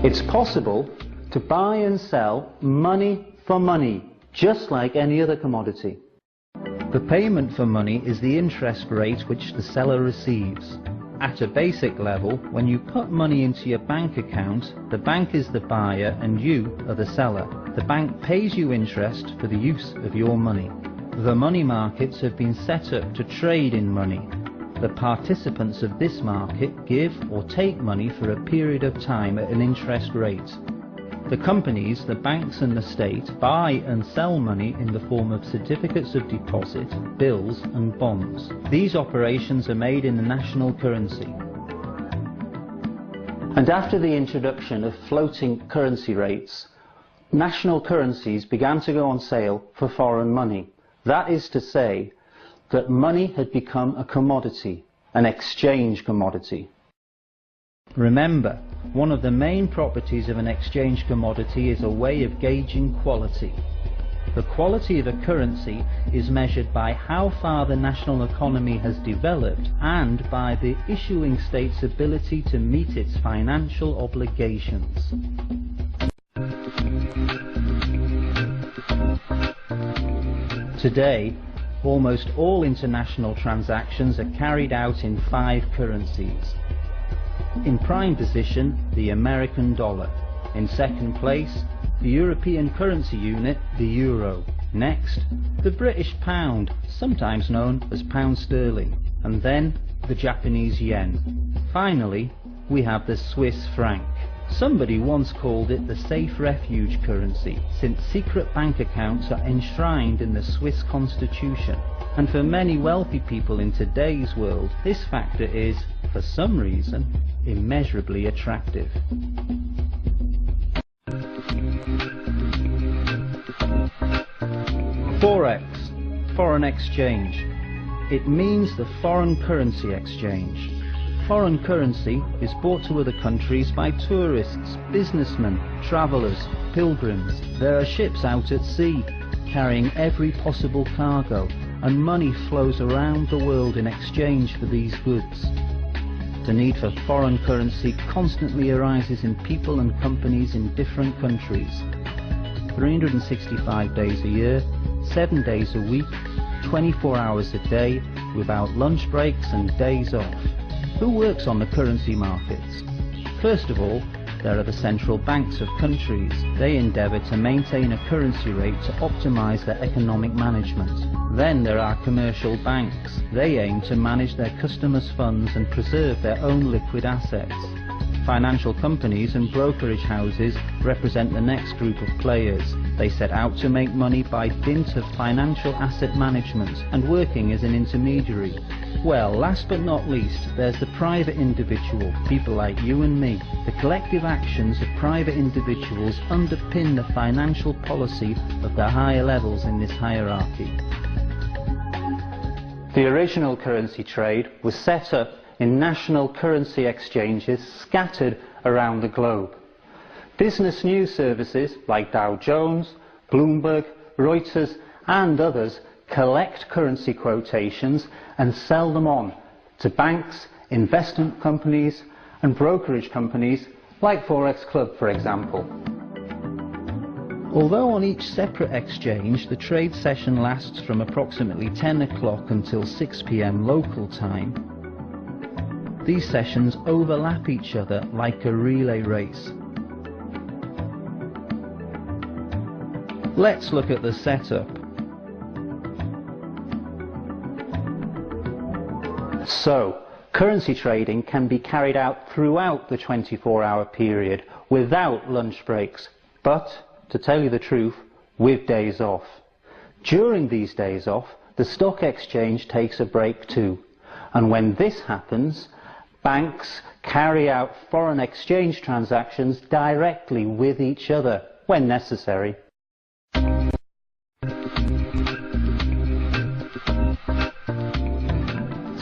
It's possible to buy and sell money for money, just like any other commodity. The payment for money is the interest rate which the seller receives. At a basic level, when you put money into your bank account, the bank is the buyer and you are the seller. The bank pays you interest for the use of your money. The money markets have been set up to trade in money. The participants of this market give or take money for a period of time at an interest rate. The companies, the banks and the state buy and sell money in the form of certificates of deposit, bills and bonds. These operations are made in the national currency. And after the introduction of floating currency rates, national currencies began to go on sale for foreign money. That is to say that money had become a commodity, an exchange commodity. Remember, one of the main properties of an exchange commodity is a way of gauging quality. The quality of a currency is measured by how far the national economy has developed and by the issuing state's ability to meet its financial obligations. Today, almost all international transactions are carried out in 5 currencies. In prime position, the American dollar. In second place, the European currency unit, the euro. Next, the British pound, sometimes known as pound sterling. And then, the Japanese yen. Finally, we have the Swiss franc. Somebody once called it the safe refuge currency, since secret bank accounts are enshrined in the Swiss constitution. And for many wealthy people in today's world, this factor is, for some reason, immeasurably attractive. Forex, foreign exchange. It means the foreign currency exchange. Foreign currency is brought to other countries by tourists, businessmen, travellers, pilgrims. There are ships out at sea, carrying every possible cargo, and money flows around the world in exchange for these goods. The need for foreign currency constantly arises in people and companies in different countries. 365 days a year, 7 days a week, 24 hours a day, without lunch breaks and days off. Who works on the currency markets? First of all, there are the central banks of countries. They endeavour to maintain a currency rate to optimise their economic management. Then there are commercial banks. They aim to manage their customers' funds and preserve their own liquid assets. Financial companies and brokerage houses represent the next group of players. They set out to make money by dint of financial asset management and working as an intermediary. Well, last but not least, there's the private individual, people like you and me. The collective actions of private individuals underpin the financial policy of the higher levels in this hierarchy. The original currency trade was set up in national currency exchanges scattered around the globe. Business news services like Dow Jones, Bloomberg, Reuters and others collect currency quotations and sell them on to banks, investment companies and brokerage companies like Forex Club, for example. Although on each separate exchange the trade session lasts from approximately 10 o'clock until 6 p.m. local time, these sessions overlap each other like a relay race. Let's look at the setup. So, currency trading can be carried out throughout the 24-hour period without lunch breaks, but, to tell you the truth, with days off. During these days off, the stock exchange takes a break too, and when this happens, banks carry out foreign exchange transactions directly with each other when necessary.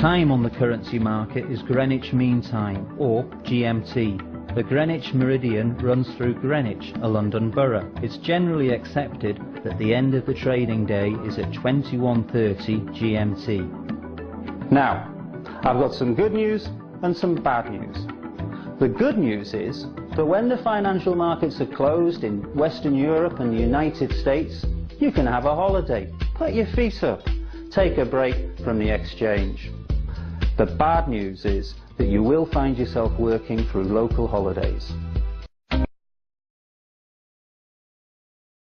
Time on the currency market is Greenwich Mean Time, or GMT. The Greenwich Meridian runs through Greenwich, a London borough. It's generally accepted that the end of the trading day is at 21:30 GMT. Now, I've got some good news and some bad news. The good news is that when the financial markets are closed in Western Europe and the United States, you can have a holiday, put your feet up, take a break from the exchange. The bad news is that you will find yourself working through local holidays.